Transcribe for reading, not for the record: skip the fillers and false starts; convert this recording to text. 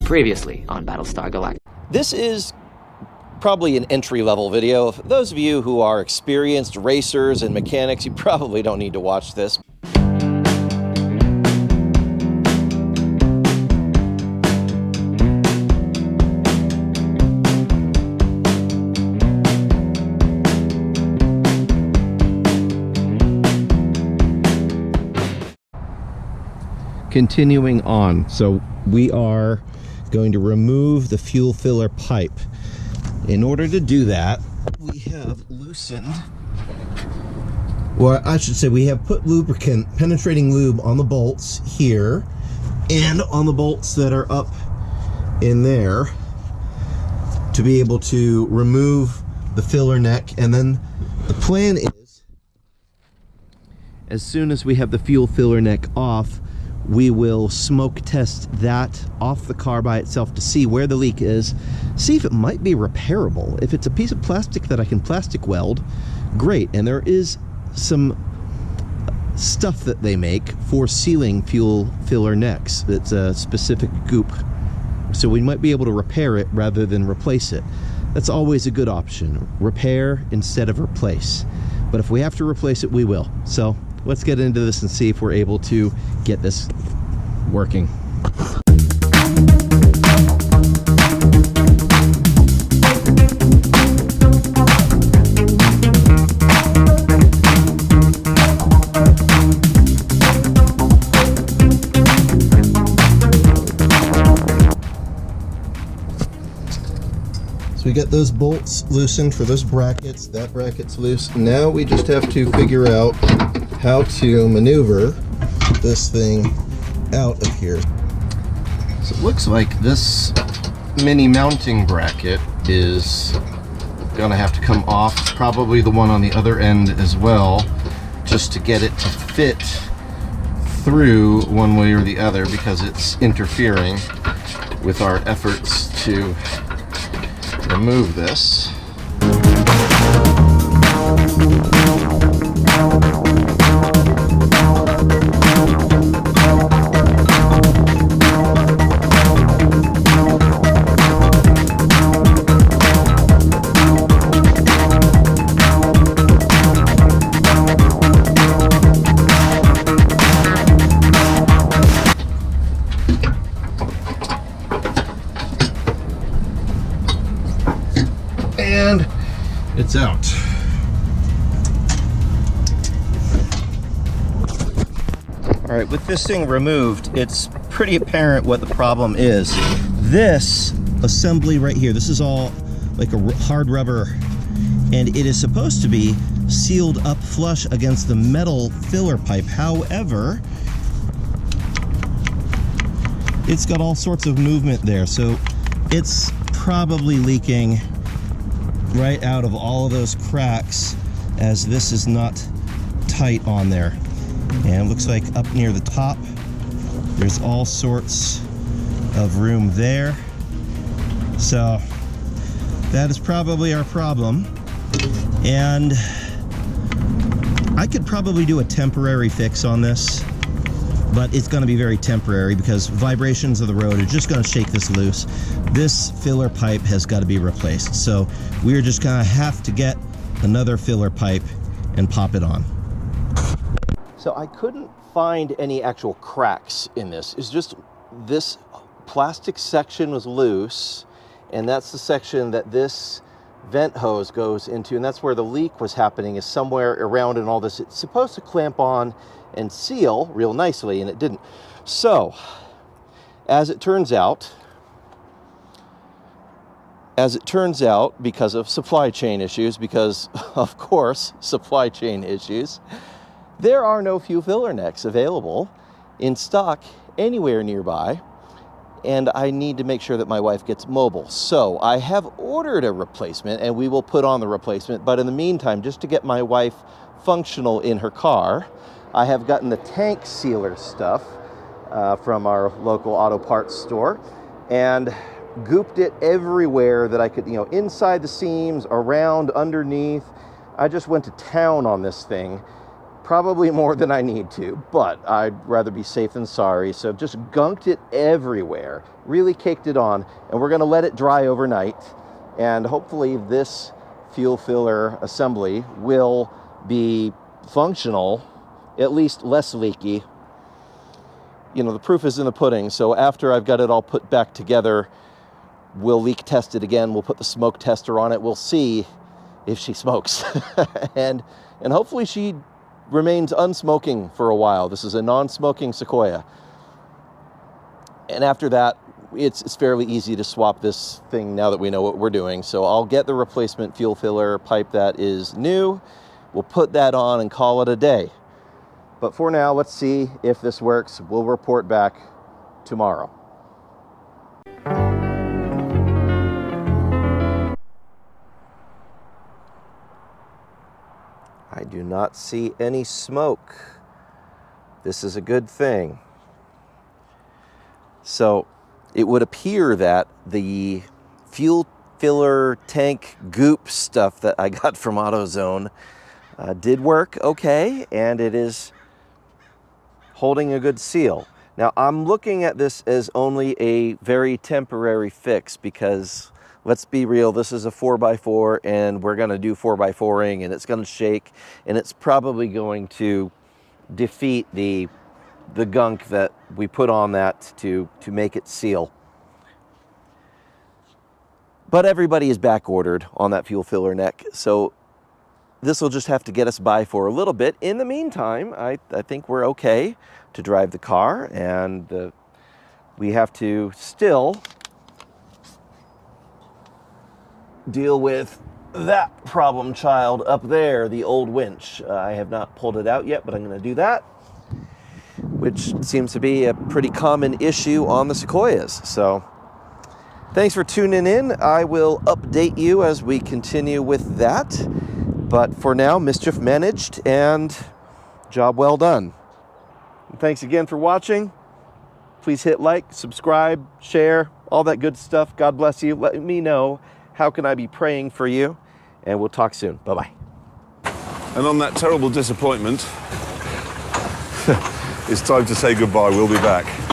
Previously on Battlestar Galactica. This is probably an entry-level video. For those of you who are experienced racers and mechanics, you probably don't need to watch this. Continuing on, so we are going to remove the fuel filler pipe. In order to do that, we have loosened, well, I should say we have put lubricant, penetrating lube on the bolts here and on the bolts that are up in there to be able to remove the filler neck. And then the plan is, as soon as we have the fuel filler neck off, we will smoke test that off the car by itself to see where the leak is, see if it might be repairable. If it's a piece of plastic that I can plastic weld, great. And there is some stuff that they make for sealing fuel filler necks. It's a specific goop. So we might be able to repair it rather than replace it. That's always a good option. Repair instead of replace. But if we have to replace it, we will. So let's get into this and see if we're able to get this working. So we got those bolts loosened for those brackets. That bracket's loose. Now we just have to figure out how to maneuver this thing out of here. So it looks like this mini mounting bracket is gonna have to come off, probably the one on the other end as well, just to get it to fit through one way or the other, because it's interfering with our efforts to remove this. And it's out. All right, with this thing removed, it's pretty apparent what the problem is. This assembly right here, this is all like a hard rubber, and it is supposed to be sealed up flush against the metal filler pipe. However, it's got all sorts of movement there, so it's probably leaking right out of all of those cracks, as this is not tight on there. And it looks like up near the top there's all sorts of room there, so that is probably our problem. And I could probably do a temporary fix on this, but it's going to be very temporary because vibrations of the road are just going to shake this loose. This filler pipe has got to be replaced, so we're just going to have to get another filler pipe and pop it on. So I couldn't find any actual cracks in this. It's just this plastic section was loose, and that's the section that this vent hose goes into, and that's where the leak was happening, is somewhere around in all this. It's supposed to clamp on and seal real nicely, and it didn't. So as it turns out, because of supply chain issues, because of course supply chain issues, there are no fuel filler necks available in stock anywhere nearby, and I need to make sure that my wife gets mobile. So I have ordered a replacement, and we will put on the replacement. But in the meantime, just to get my wife functional in her car, I have gotten the tank sealer stuff from our local auto parts store and gooped it everywhere that I could, inside the seams, around, underneath. I just went to town on this thing, Probably more than I need to, but I'd rather be safe than sorry. So I've just gunked it everywhere, really caked it on, and we're gonna let it dry overnight. And hopefully this fuel filler assembly will be functional, at least less leaky. You know, the proof is in the pudding. So after I've got it all put back together, we'll leak test it again. We'll put the smoke tester on it. We'll see if she smokes. and hopefully she remains unsmoking for a while. This is a non-smoking Sequoia. And after that, it's fairly easy to swap this thing now that we know what we're doing. So I'll get the replacement fuel filler pipe that is new. We'll put that on and call it a day. But for now, let's see if this works. We'll report back tomorrow. I do not see any smoke. This is a good thing. So it would appear that the fuel filler tank goop stuff that I got from AutoZone did work okay, and it is holding a good seal. Now I'm looking at this as only a very temporary fix because let's be real, this is a 4x4 and we're gonna do 4x4ing and it's gonna shake and it's probably going to defeat the gunk that we put on that to make it seal. But everybody is back ordered on that fuel filler neck, so this will just have to get us by for a little bit. In the meantime, I think we're okay to drive the car, and we have to still deal with that problem child up there, the old winch. I have not pulled it out yet, but I'm going to do that, which seems to be a pretty common issue on the Sequoias. So thanks for tuning in. I will update you as we continue with that. But for now, mischief managed and job well done. And thanks again for watching. Please hit like, subscribe, share, all that good stuff. God bless you. Let me know how can I be praying for you. And we'll talk soon. Bye-bye. And on that terrible disappointment, it's time to say goodbye. We'll be back.